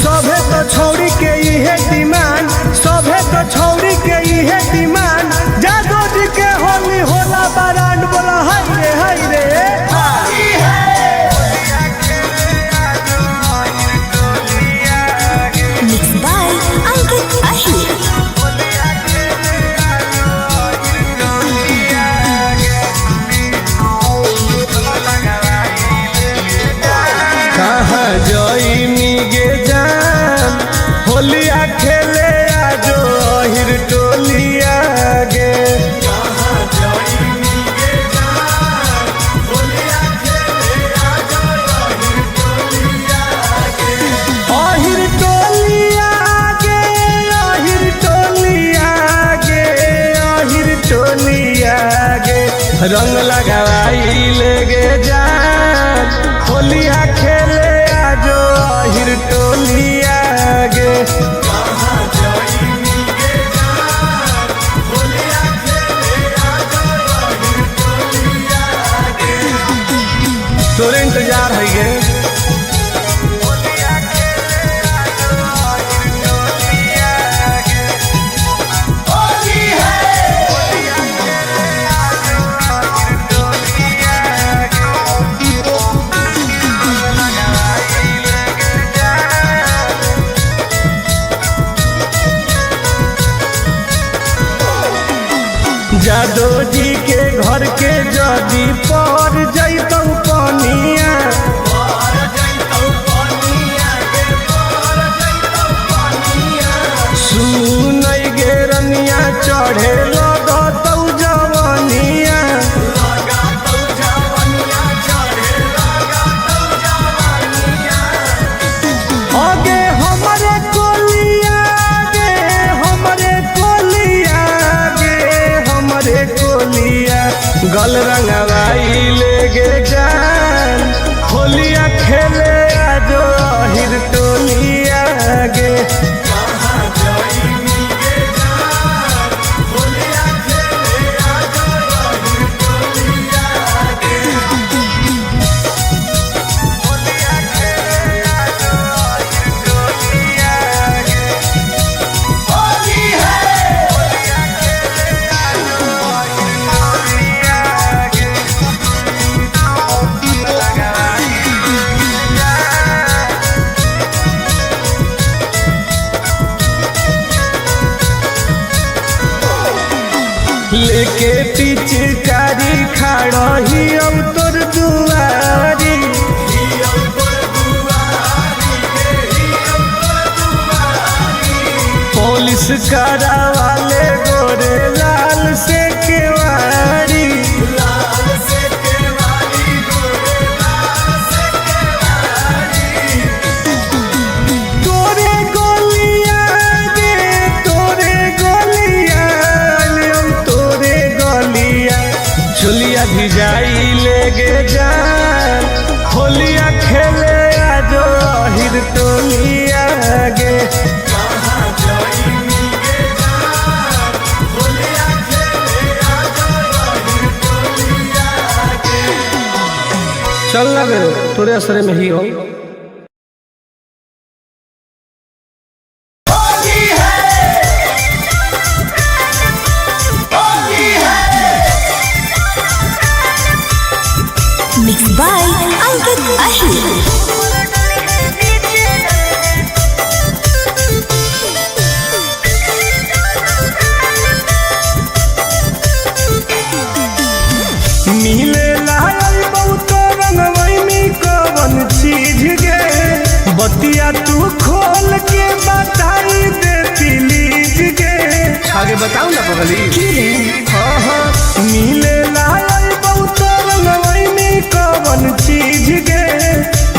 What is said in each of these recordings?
सभे तो छौड़ी के इहे डिमांड, सभे तो छौड़ी के इहे डिमांड। जादो जी के होली होला बारांड, बोला हाय रे हाय रे। Mixed by Ankit Ahir. कहाँ जइनी गे जान, होलिया खेले आजो अहिर टोलिया गे। अहिर टोलिया गे, अहिर टोलिया गे, अहिर टोलिया गे। रंग लगाई ले गे जान, होलिया खेले आजो अहिर टोलिया गे। तोरे इंतजार है गे। जादो जी के घर के जदी पर जैतौ पनिया, सुनै गे रनिया चढ़े लगतौ जवनिया। आगे हमरे कोलिया गे, हमरे कोलिया गे, हमरे कोलिया। गल रंगवाई ले गे जान, होलिया खेले आजो अहिर टोलिया गे। लेके पिचकारी खड़ा ही अब तोर दुआरी, पुलिस करा वाले गोरे लाल से केवारी। तोरे गोलिया गे, तोरे गोलिया, तोरे गोलिया। चुलिया भिजाई ले गे जान, होलिया खेले आजो अहिर टोलिया गे। चल ना गे, तोरे असरे में ही हो। Mixed by Ankit Ahir. मिले लायल बहुत रंगवैनी कवन चीज गे, बतिया तू खोल के बताई दे प्लीज गे। आगे बताऊ ना पगली। हाँ मिले लायल बहुत रंगवैनी कवन चीज गे,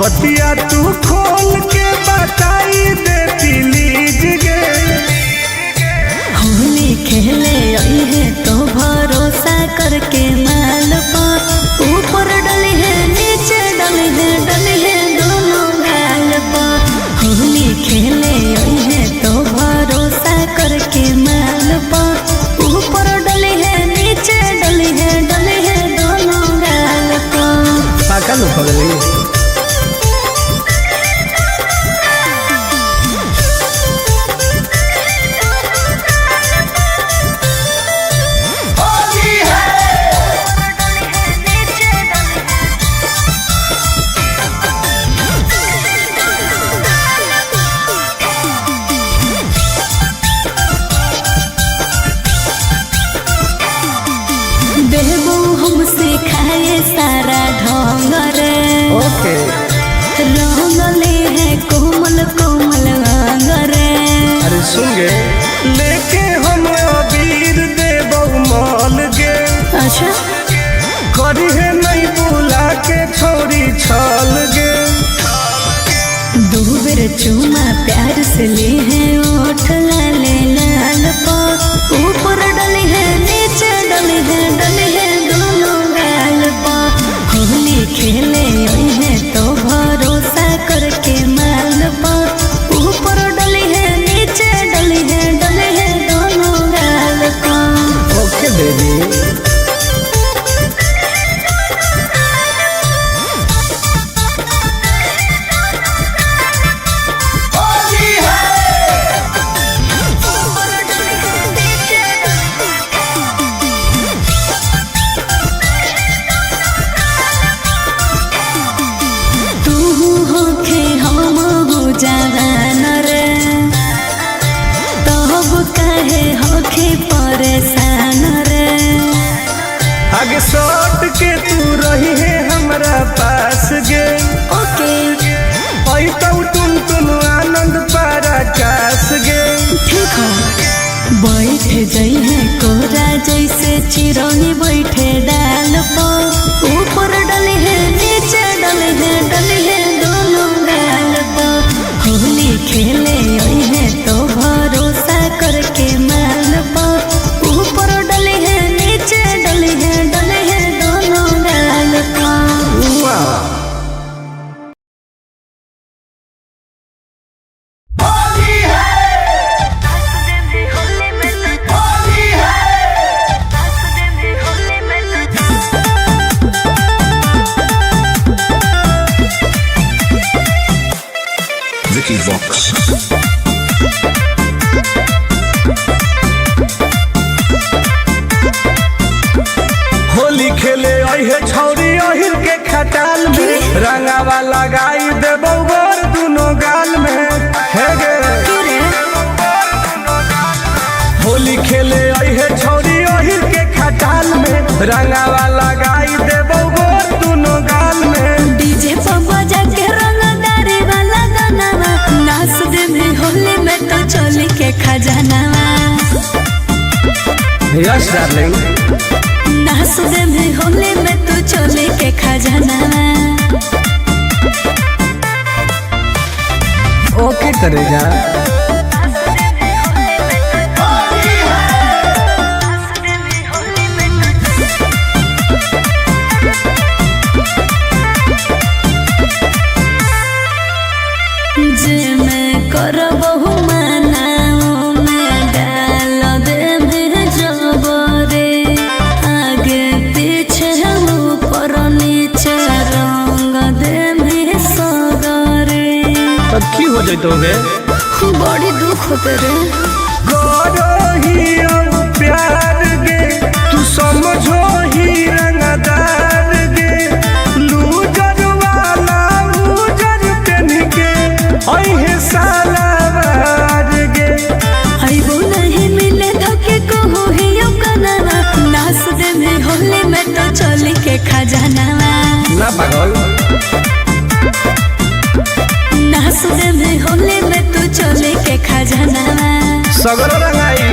बतिया तू खोल के बताई दे प्लीज गे। होली खेले आई है तो भरोसा करके माल पर, ऊपर डली है नीचे डली है दोनों गाल पर। होली खेले आई है तो भरोसा करके माल पर, ऊपर डली है नीचे डली है गे लेके हम अबीर देबौ मॉल गे। अच्छा करी है नहीं बुला के छोरी छल गे। दो बेर चुमा प्यार से ली है ओठ लाले लाल पा ऊपर डली है नीचे डली है दोनों गाल पा होली खेले आई है तो भरोसा करके माल पा ऊपर डली है नीचे डली है दोनों गाल पा। ओके बेबी परेशान रे आगे सट के तू रही है हमरा पास गे। ओके आई तो तुम आनंद पारा कास गे। ठीक है बैठ जाई है कोरा जैसे चिरौनी बैठे डाल पर ऊपर डली है नीचे डली है दोनों गाल पर होली खेले आई है तो भरोसा करके माल पर ऊपर डली है नीचे डली है दोनों गाल पर। Vicky Vox. होली खेले अहे छौरी अहिर के खटाल में रंगावा लगाई देबौ गोर दुनो गाल में हे गे। होली खेले अहे छौरी अहिर के खटाल में रंगावा लगाई देबौ गोर दुनो गाल में। डीजे पर बजा के रंगदारी वाला गाना नाच दे में होली में तो चोली के खजानावा। यस डार्लिंग नाच दे में होली में तो चोली के खजानावा। ओके करेगा जे मैं करबहु मनाओ में डाल दे में जबरे आगे पीछे ऊपर नीचे रंग दे में सगरे। तब की हो जातो गे बड़ी दुख होते रे गोरो ही प्यार गे तू समझो ही रंगदार गे। लूजर वाला लूजर पेन के अहे सालावार गे। आइबो नहीं मिले धोखे को हो ही यो कनावा नाच दे में होली में तो चोली के खजानावा। ना पागल नाच दे में होली में तो चोली के खजानावा। सगरो रंगाई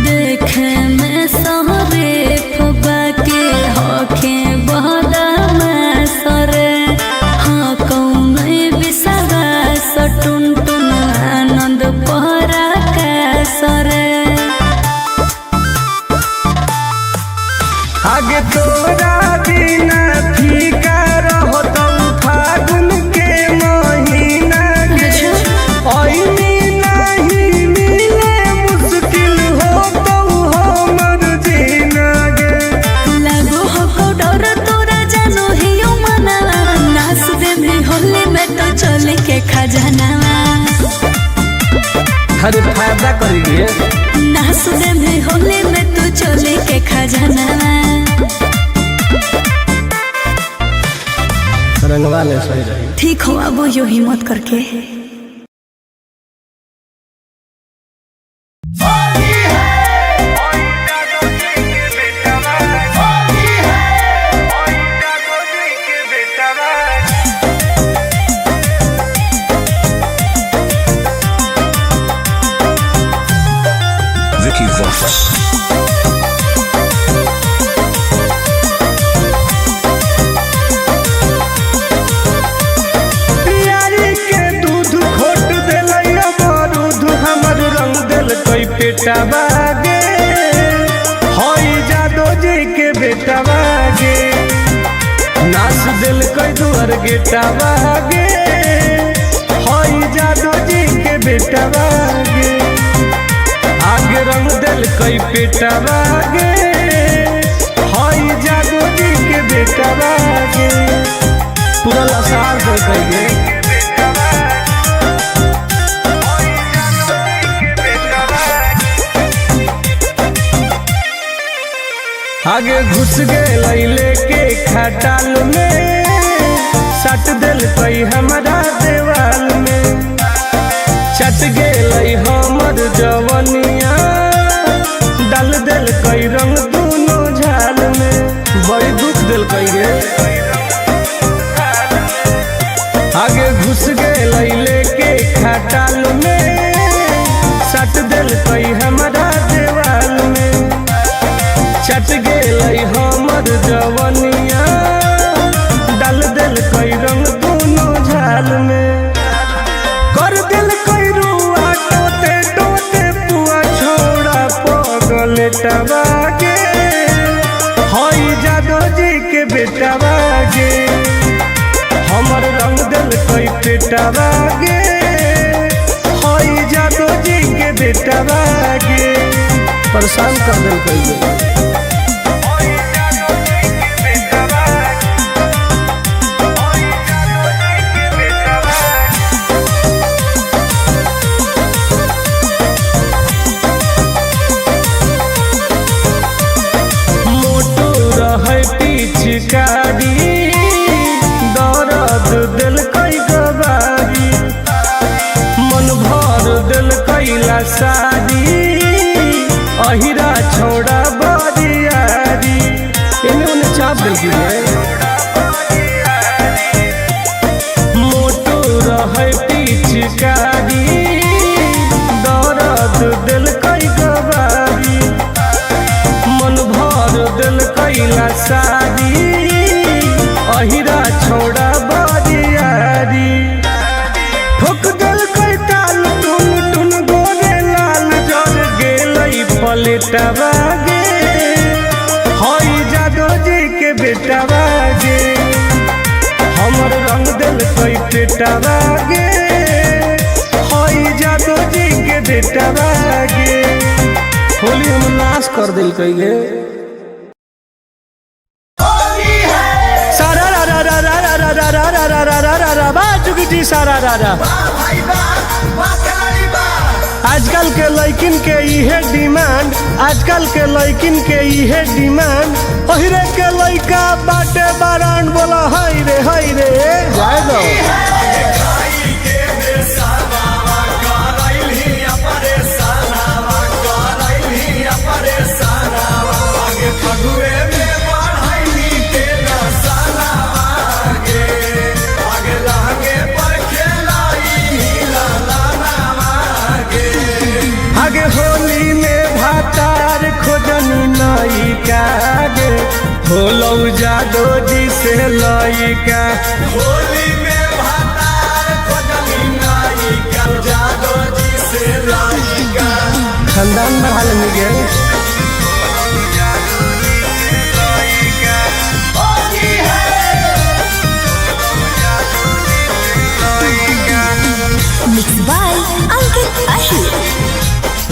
देखे में सहरे फबा के होखे बहदा सरे हाँ कौन बिसरा सटुन टुन आनंद पहरा का सरे। आगे तोरा बिना फीका रहतौ फागुन के महीना गे। ऐनी नहीं मिले मुश्किल होतौ हमर जीना गे। लागो हो डर तोरा जानो ही यो मनावा नाच दे में होली में तो चोली के खजानावा। हर फायदा करिए नाच दे में होली में तो चोली के खजानावा। रंगवा ले सही रही। ठीक हो अब यो हिम्मत करके Vicky Vox. प्यारी के दूध खोट दिलई अमरूद हमर रंग दिल कोई पेटा बागे हई जादो जी के बेटा बागे नाच दिल कोई दुआर गेटा बागे हई जादो जी के बेटा बागे आगे रंग दिल कोई पेटा बागे हई जादो जी के बेटा बागे पूरा लसार दे कहिए आगे घुस गए लेके खटाल में सट दिल कई हमारा देवाल में चट गए हमर जवनिया डाल दिल कई रंग दोनों झाल में बड़ी दुख दिल कई गे आगे घुस गए लेके खटाल में सट दिल कई हमारा देवाल में चट गए हमर जवनिया डाल दिल कई रंग दोनों झाल में कर दिल कई रुआ टोते टोते पुआ छोड़ा पगल टबागे हई जादो जी के बेटा बागे हमर रंग दिल कोई पेटा बागे हई जादो जी के बेटा बागे परेशान कर दिल कोई मोटो रहे पिचकारी दर्द दिल कई गवारी मन भर दिल कैला सारी अहिरा छोड़ा बरियारी इन्होंने चाप दिल मोटो रहे पिचकारी दर्द दिल कई गवारी मन भर दिल कैला सारी अहिरा छोड़ा बरियारी ठोक दिल कई ताल टुन टुन गोरे लाल जर गेलई पलेटा बागे हई जादो जी के बेटा बागे हमर रंग दिल कई पेटा बागे हई जादो जी के बेटा बागे होली हम नाश कर दिल कई गे सारा रा रा रा रा रा रा रा रा रा रा रा रा रा बा चुकी जी सारा रा रा आजकल के लड़किन के इहे डिमांड आजकल के लड़किन के इहे डिमांड ओहिरे के लड़का बाटे बारान बोला हाय रे जाए दो आगे होली में भातार खोजनी नई कागे होलो जादो जी से लइका होली में भातार खोजनी नई का जादो जी से लइका खानदान में हाल में गए Mixed by Ankit Ahir.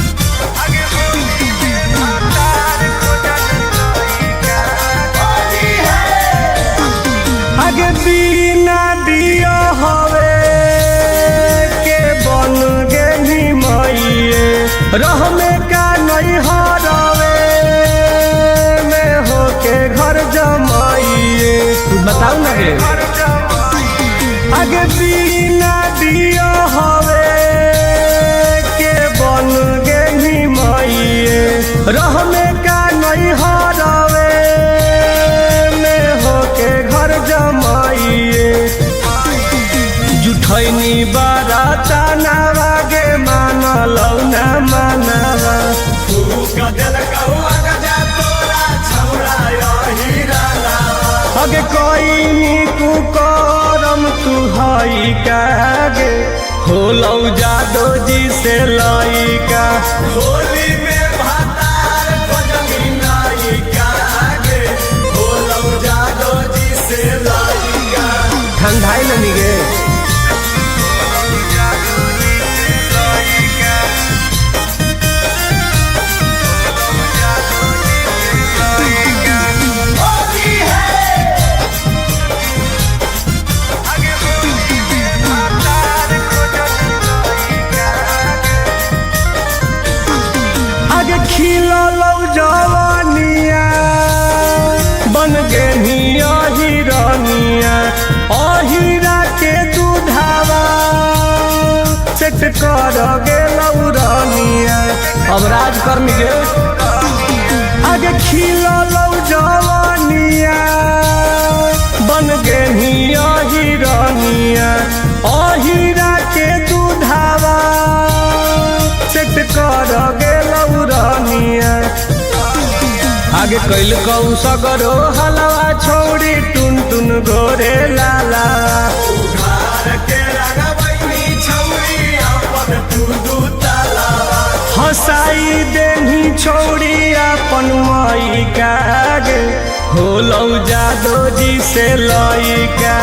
आगे बिना दिया हवे के बन गेली मइए रह में का नहीं हरवे में होके घर जमाइए बताओ ना गे आगे बिना दिया हवे के बन गेली मइए रह में का नहीं हरवे में होके घर जमाइए जुठैनी बाराता नावा गे मानलौ ना मानवा बदल कहुआ गजा तोरा छौड़ा यही राला अगे कोई नीकू करम तू हई कागे होलौ जादो जी से लइका होली में भातार खोजनी नाई कागे होलौ जादो जी से लइका ठंडाई लनी गे खिलौ जवानिया बन गे हिरनिया अहिरा के दूधावा सेट कर गेलौ रनिया अब राजकर्मी गे आगे खिलौ जवानिया बन गे हिरनिया अहिरा के दूधावा सेट कर गेलौ रनिया आगे कैल कौ सगरो हलवा छोड़ी टुन टुन गोरे लाला हसाई देनी छोड़ी अपन मई कागे होलौ जादो जी से लइका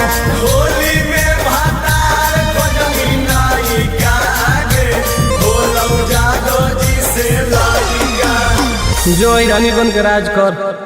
होली में भातार खोजनी नाई कागे होलौ जादो जी से लइका जो रानी बन के राज कर।